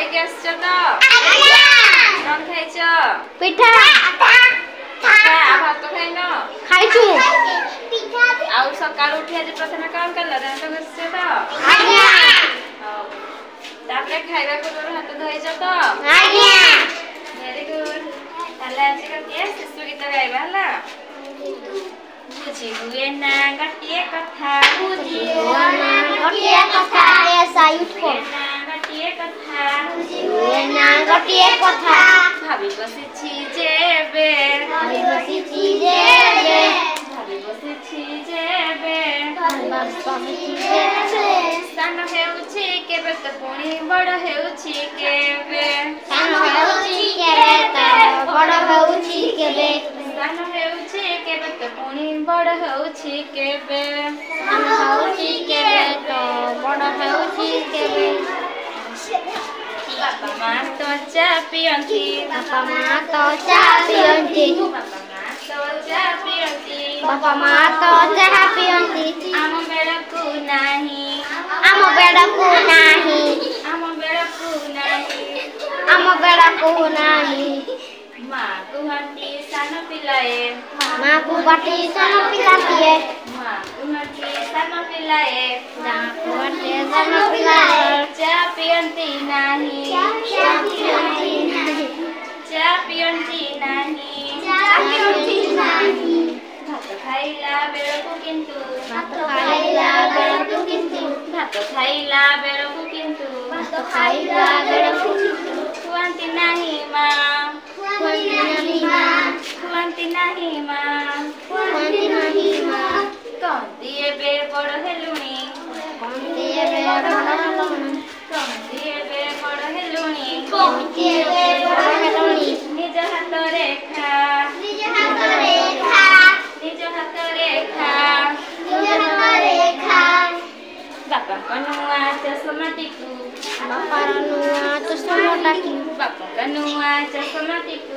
ଖାଇକି ଆସିଛ ତ? କଣ ଖାଇଛ? ପିଠା। ଭାତ ଖାଇନ? ଖାଇଛୁ। ଆଉ ସକାଳୁ ଉଠି ଆଜି ପ୍ରଥମେ କଣ କଲ? ଦାନ୍ତ ଘଷିଛ ତ? ହଉ। ତାପରେ ଖାଇବା ପୂର୍ବରୁ ହାତ ଧୋଇଛ ତ? Very good. ତାହେଲେ ଆଜି ଗୋଟିଏ ଶିଶୁ ଗୀତ ଗାଇବା ହେଲା। ବୁଝି ହୁଏ ନା ଗୋଟିଏ କଥା, ବୁଝି ହୁଏ ନା ଗୋଟିଏ କଥା, ବୁଝି ହୁଏ ନା ଗୋଟିଏ କଥା, ଭାବି ବସିଛି ଯେ ଏବେ, ଭାବି ବସିଛି ଯେ ଏବେ, ଭାବି ବସିଛି ଯେ ଏବେ, ବସିଛି ଯେ ଏବେ, ସାନ ହେଉଛି କେବେ ତ ପୁଣି ବଡ଼ ହେଉଛି କେବେ, ସାନ ହେଉଛି କେବେ ତ ବଡ଼ ହେଉଛି କେବେ, ସାନ ହେଉଛି କେବେ ତ ପୁଣି ବଡ଼ ହେଉଛି କେବେ, ସାନ ହେଉଛି କେବେ ତ ବଡ଼ ହେଉଛି କେବେ, ବାପା ମା ତ ଚା ପିଅନ୍ତି, ବାପା ମା ତ ଚା ପିଅନ୍ତି, ବାପା ମା ତ ଚା ପିଅନ୍ତି, ବାପା ମା ତ ଚାହା ପିଅନ୍ତି, ଆମ ବେଳକୁ ନାହିଁ, ଆମ ବେଳକୁ ନାହିଁ, ଆମ ବେଳକୁ ନାହିଁ, ଆମ ବେଳକୁ ନାହିଁ, ମା କୁହନ୍ତି ସାନ ପିଲାଏ, ମା କୁହନ୍ତି ସାନ ପିଲାଟିଏ, ମା କୁହନ୍ତି ସାନ ପିଲାଏ, ମା କୁହନ୍ତି ସାନ ପିଲାଏ, ଚା ପିଅନ୍ତି ନାହିଁ, ଚା ପିଅନ୍ତି ନାହିଁ, ଚା ପିଅନ୍ତି ନାହିଁ, ଚା ପିଅନ୍ତି ନାହିଁ, ଭାତ ଖାଇଲା ବେଳକୁ କିନ୍ତୁ, ଭାତ ଖାଇଲା ବେଳକୁ କିନ୍ତୁ, ଭାତ ଖାଇଲା ବେଳକୁ କିନ୍ତୁ, ଭାତ ଖାଇଲା ବେଳକୁ କୁହନ୍ତି ନାହିଁ ମା, କୁହନ୍ତି ନାହିଁ ମା, କୁହନ୍ତି ନାହିଁ ମା, କୁହନ୍ତି ନାହିଁ ମା, କହନ୍ତି ଏବେ ବଡ଼ ହେଲୁଣି, କହନ୍ତି ଏବେ ବଡ଼ ହେଲୁଣି, କହନ୍ତି ଏବେ ବଡ଼ ହେଲୁଣି, କହନ୍ତି ଏବେ ବଡ଼ ହେଲୁଣି, ନିଜ ହାତରେ ଖା, ନିଜ ହାତରେ ଖା, ନିଜ ହାତରେ ଖା, ନିଜ ହାତରେ ଖା, ବାପାଙ୍କ ନୂଆ ଚଷମାଟିକୁ, ବାପାର ନୂଆ ଚଷମାଟାକୁ, ବାପାଙ୍କ ନୂଆ ଚଷମାଟିକୁ,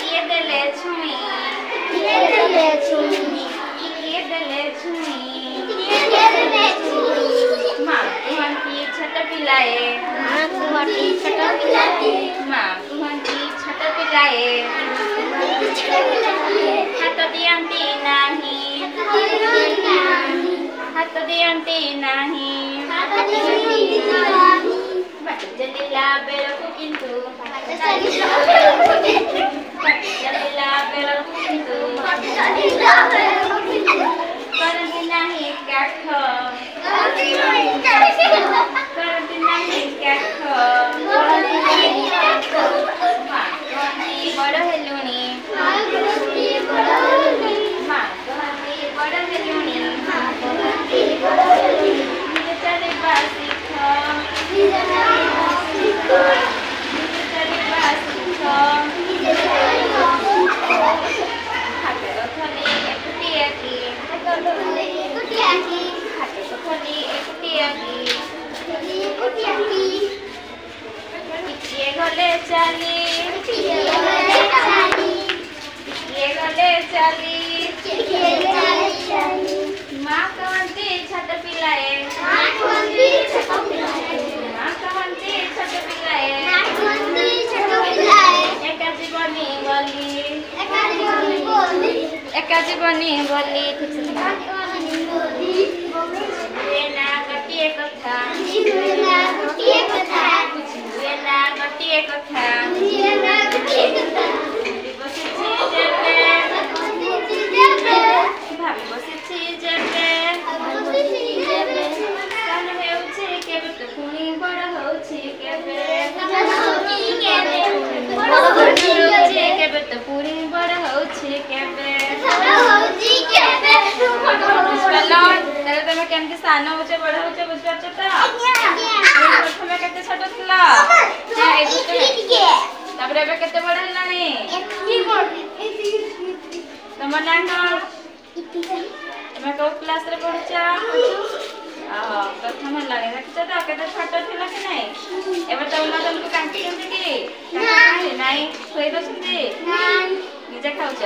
କିଏ ଦେଲେ ଛୁଇଁ, କିଏ ଦେଲେ ଛୁଇଁ, କିଏ ଦେଲେ ଛୁଇଁ, କିଏ ଦେଲେ ଛୁଇଁ, ମା କୁହନ୍ତି ଛୋଟ ପିଲାଏ, ମା କୁହନ୍ତି ଛୋଟ ପିଲାଟିଏ, ମା କୁହନ୍ତି ଛୋଟ ପିଲାଏ, ଛୋଟ ପିଲାଟିଏ, ହାତ ଦିଅନ୍ତି ନାହିଁ, ହାତ ଦିଅନ୍ତି ନାହିଁ, ହାତ ଦିଅନ୍ତି ନାହିଁ, ବାଟ ଚାଲିଲା ବେଳକୁ କିନ୍ତୁ, ବାଟ ଚାଲିଲା ବେଳକୁ କିନ୍ତୁ, ବାଟ ଚାଲିଲା ବେଳକୁ କିନ୍ତୁ, ବାଟ ଚାଲିଲା ବେଳକୁ କିନ୍ତୁ, କରନ୍ତି ନାହିଁ କାଠ, କରନ୍ତି ନାହିଁ କାଠ, କରନ୍ତି ନାହିଁ କାଠ, କରନ୍ତି ନାହିଁ କାଠ, ମା କୁହନ୍ତି ବଡ଼ ହେଲୁଣି, ମା କୁହନ୍ତି ବଡ଼ ହେଲୁଣି, ମା କୁହନ୍ତି ବଡ଼ ହେଲୁଣି, ମା କୁହନ୍ତି ବଡ଼ ହେଲୁଣି, ନିଜେ ଚାଲିବା ଶିଖ, ନିଜେ ଚାଲିବା ଶିଖ, ନିଜେ ଚାଲିବା ଶିଖ, ନିଜେ ଚାଲିବା ଶିଖ, ହାତର ଥଲି ଏକୁଟିଆ କି, ହାତର ଥଲି ଏକୁଟିଆ କି, ହାତର ଥଲି ଏକୁଟିଆ କି, ଏକୁଟିଆ କି, ଟିକିଏ ଗଲେ ଚାଲି, ଟିକିଏ ଗଲେ ଚାଲି, ଟିକିଏ ଗଲେ ଚାଲି, ଟିକିଏ ଚାଲି ଚାଲି, ମା କହନ୍ତି ଛୋଟ ପିଲାଏ, ମା କୁହନ୍ତି ଛୋଟ ପିଲାଏ, ମା କହନ୍ତି ଛୋଟ ପିଲାଏ, ମା କୁହନ୍ତି ଛୋଟ ପିଲାଏ, ଏକା ଜୀବନୀ ବୋଲି, ଏକା ଜୀବନୀ ବୋଲି, ଏକା ଜୀବନୀ ବୋଲି, ଏକା ଜୀବନୀ ବୋଲି, ହୁଏ ନା ଗୋଟିଏ କଥା, ବୁଝି ହୁଏ ନା ଗୋଟିଏ କଥା, ହୁଏ ନା ଗୋଟିଏ କଥା, ବୁଝି ହୁଏ ନା ଗୋଟିଏ କଥା, ଭାବି ବସିଛି ଯେବେ, ବସିଛି ଯେବେ, ଭାବି ବସିଛି ଯେବେ, ବସିଛି ଯେବେ, ସାନ ହେଉଛି କେବେ ତ ପୁଣି ବଡ଼ ହେଉଛି କେବେ, ସାନ ହେଉଛି କେବେ, ବଡ଼ ସାନ ହେଉଛି ହେଉଛି କେବେ, କେବେ ତ ପୁଣି ବଡ଼ ହେଉଛି କେବେ, ସାନ ହେଉଛି କେବେ, ବଡ଼ ହେଉଛି ବୁଝିପାରିଲ? କେବେ, ତାହେଲେ ତମେ କେମିତି ସାନ ହଉଛ ବଡ଼ ହଉଛ ବୁଝିପାରୁଛ ତ? ପ୍ରଥମେ କେତେ ଛୋଟ ଥିଲ? ତାପରେ ଏବେ କେତେ ବଡ଼ ହେଲାଣି? ତମ ନାଁ କଣ? ତମେ କୋଉ କ୍ଲାସରେ ପଢୁଛ? ପ୍ରଥମ ହେଲାଣି। ଦେଖିଛ ତ କେତେ ଛୋଟ ଥିଲ କି ନାଇଁ? ଏବେ ତମକୁ କାଙ୍କି କେମିତି କି? ନାଇଁ ଖୁଆଇ ଦଉଛନ୍ତି? ନିଜେ ଖାଉଛ?